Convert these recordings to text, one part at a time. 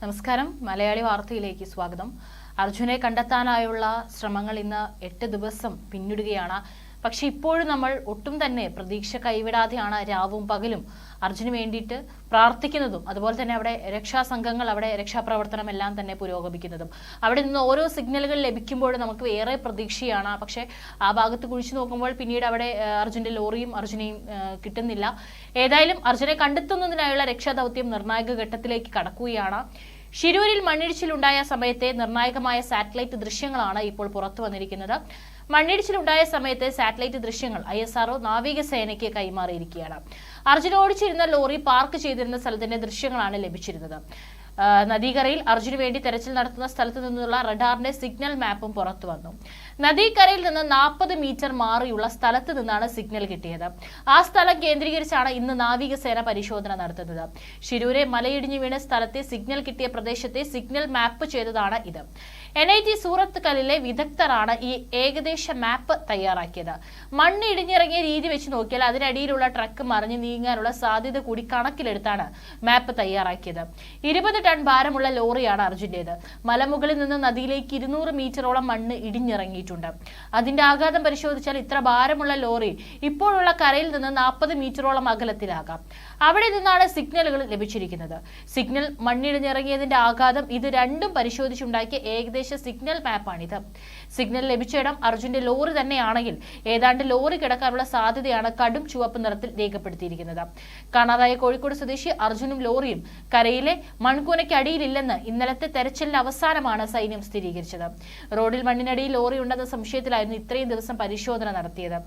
നമസ്കാരം. മലയാളി വാർത്തയിലേക്ക് സ്വാഗതം. അർജുനെ കണ്ടെത്താനായുള്ള ശ്രമങ്ങൾ ഇന്ന് 8 ദിവസം പിന്നിടുകയാണ്. പക്ഷെ ഇപ്പോഴും നമ്മൾ ഒട്ടും തന്നെ പ്രതീക്ഷ കൈവിടാതെയാണ് രാവും പകലും അർജുന് വേണ്ടിയിട്ട് പ്രാർത്ഥിക്കുന്നതും അതുപോലെ തന്നെ അവിടെ രക്ഷാസംഘങ്ങൾ അവിടെ രക്ഷാപ്രവർത്തനം എല്ലാം തന്നെ പുരോഗമിക്കുന്നതും അവിടെ നിന്ന് ഓരോ സിഗ്നലുകൾ ലഭിക്കുമ്പോഴും നമുക്ക് ഏറെ പ്രതീക്ഷയാണ്. പക്ഷെ ആ ഭാഗത്ത് കുഴിച്ചു നോക്കുമ്പോൾ പിന്നീട് അവിടെ അർജുന്റെ ലോറിയും അർജുനെയും കിട്ടുന്നില്ല. ഏതായാലും അർജുനെ കണ്ടെത്തുന്നതിനായുള്ള രക്ഷാദൗത്യം നിർണായക ഘട്ടത്തിലേക്ക് കടക്കുകയാണ്. ഷിരൂരിൽ മണ്ണിടിച്ചിലുണ്ടായ സമയത്തെ നിർണായകമായ സാറ്റലൈറ്റ് ദൃശ്യങ്ങളാണ് ഇപ്പോൾ പുറത്തു വന്നിരിക്കുന്നത്. മണ്ണിടിച്ചിലുണ്ടായ സമയത്തെ സാറ്റലൈറ്റ് ദൃശ്യങ്ങൾ ISRO നാവികസേനയ്ക്ക് കൈമാറിയിരിക്കുകയാണ്. അർജുൻ ഓടിച്ചിരുന്ന ലോറി പാർക്ക് ചെയ്തിരുന്ന സ്ഥലത്തിന്റെ ദൃശ്യങ്ങളാണ് ലഭിച്ചിരുന്നത്. നദീകരയിൽ അർജുന് വേണ്ടി തെരച്ചിൽ നടത്തുന്ന സ്ഥലത്ത് നിന്നുള്ള റഡാറിന്റെ സിഗ്നൽ മാപ്പും പുറത്തു വന്നു. നദീകരയിൽ നിന്ന് 40 മീറ്റർ മാറിയുള്ള സ്ഥലത്ത് നിന്നാണ് സിഗ്നൽ കിട്ടിയത്. ആ സ്ഥലം കേന്ദ്രീകരിച്ചാണ് ഇന്ന് നാവികസേന പരിശോധന നടത്തുന്നത്. ഷിരൂരെ മലയിടിഞ്ഞു വീണ സ്ഥലത്തെ സിഗ്നൽ കിട്ടിയ പ്രദേശത്തെ സിഗ്നൽ മാപ്പ് ചെയ്തതാണ് ഇത്. NIT സൂറത്ത് കല്ലിലെ വിദഗ്ധരാണ് ഈ ഏകദേശ മാപ്പ് തയ്യാറാക്കിയത്. മണ്ണ് ഇടിഞ്ഞിറങ്ങിയ രീതി വെച്ച് നോക്കിയാൽ അതിനടിയിലുള്ള ട്രക്ക് മറിഞ്ഞ് നീങ്ങാനുള്ള സാധ്യത കൂടി കണക്കിലെടുത്താണ് മാപ്പ് തയ്യാറാക്കിയത്. 20 ടൺ ഭാരമുള്ള ലോറിയാണ് അർജുന്റേത്. മലമുകളിൽ നിന്ന് നദിയിലേക്ക് 200 മീറ്ററോളം മണ്ണ് ഇടിഞ്ഞിറങ്ങിയിട്ടുണ്ട്. അതിന്റെ ആഘാതം പരിശോധിച്ചാൽ ഇത്ര ഭാരമുള്ള ലോറി ഇപ്പോഴുള്ള കരയിൽ നിന്ന് 40 മീറ്ററോളം അകലത്തിലാകാം. അവിടെ നിന്നാണ് സിഗ്നലുകൾ ലഭിച്ചിരിക്കുന്നത്. സിഗ്നൽ മണ്ണിടിഞ്ഞിറങ്ങിയതിന്റെ ആഘാതം ഇത് രണ്ടും പരിശോധിച്ചുണ്ടാക്കിയ ഏകദേശ സിഗ്നൽ മാപ്പാണിത്. സിഗ്നൽ ലഭിച്ചയിടം അർജുന്റെ ലോറി തന്നെയാണെങ്കിൽ ഏതാണ്ട് ലോറി കിടക്കാനുള്ള സാധ്യതയാണ് കടും ചുവപ്പ് നിറത്തിൽ രേഖപ്പെടുത്തിയിരിക്കുന്നത്. കാണാതായ കോഴിക്കോട് സ്വദേശി അർജുനും ലോറിയും കരയിലെ മൺകൂനയ്ക്കടിയിലില്ലെന്ന് ഇന്നലത്തെ തെരച്ചിലിന്റെ അവസാനമാണ് സൈന്യം സ്ഥിരീകരിച്ചത്. റോഡിൽ മണ്ണിനടിയിൽ ലോറി ഉണ്ടെന്ന സംശയത്തിലായിരുന്നു ഇത്രയും ദിവസം പരിശോധന നടത്തിയത്.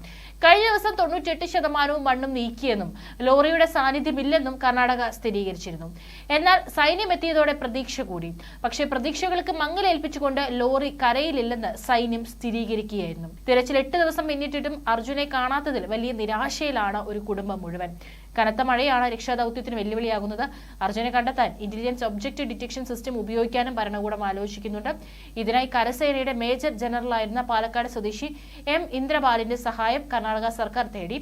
കഴിഞ്ഞ ദിവസം 98% മണ്ണും നീക്കിയെന്നും ലോറിയുടെ സാന്നിധ്യമില്ലെന്നും കർണാടക സ്ഥിരീകരിച്ചിരുന്നു. എന്നാൽ സൈന്യം എത്തിയതോടെ പ്രതീക്ഷ കൂടി. പക്ഷേ പ്രതീക്ഷകൾക്ക് മങ്ങലേൽപ്പിച്ചുകൊണ്ട് ലോറി കരയിലില്ലെന്ന് സൈന്യം സ്ഥിരീകരിക്കുകയായിരുന്നു. തിരച്ചിൽ 8 ദിവസം പിന്നിട്ടിട്ടും അർജുനെ കാണാത്തതിൽ വലിയ നിരാശയിലാണ് ഒരു കുടുംബം മുഴുവൻ. കനത്ത മഴയാണ് രക്ഷാദൌത്യത്തിന് വെല്ലുവിളിയാകുന്നത്. അർജുനെ കണ്ടെത്താൻ ഇന്റലിജൻസ് ഒബ്ജക്റ്റ് ഡിറ്റക്ഷൻ സിസ്റ്റം ഉപയോഗിക്കാനും ഭരണകൂടം ആലോചിക്കുന്നുണ്ട്. ഇതിനായി കരസേനയുടെ മേജർ ജനറലായിരുന്ന പാലക്കാട് സ്വദേശി M ഇന്ദ്രപാലിന്റെ സഹായം കർണാടക സർക്കാർ തേടി.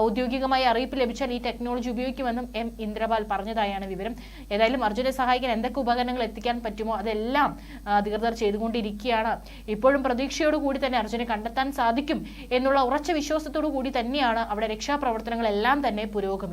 ഔദ്യോഗികമായി അറിയിപ്പ് ലഭിച്ചാൽ ഈ ടെക്നോളജി ഉപയോഗിക്കുമെന്നും M ഇന്ദ്രപാൽ പറഞ്ഞതായാണ് വിവരം. ഏതായാലും അർജുനെ സഹായിക്കാൻ എന്തൊക്കെ ഉപകരണങ്ങൾ എത്തിക്കാൻ പറ്റുമോ അതെല്ലാം അധികൃതർ ചെയ്തുകൊണ്ടിരിക്കുകയാണ്. ഇപ്പോഴും പ്രതീക്ഷയോടുകൂടി തന്നെ അർജുനെ കണ്ടെത്താൻ സാധിക്കും എന്നുള്ള ഉറച്ച വിശ്വാസത്തോടു കൂടി തന്നെയാണ് അവിടെ രക്ഷാപ്രവർത്തനങ്ങളെല്ലാം തന്നെ പുരോഗമിക്കുന്നത്.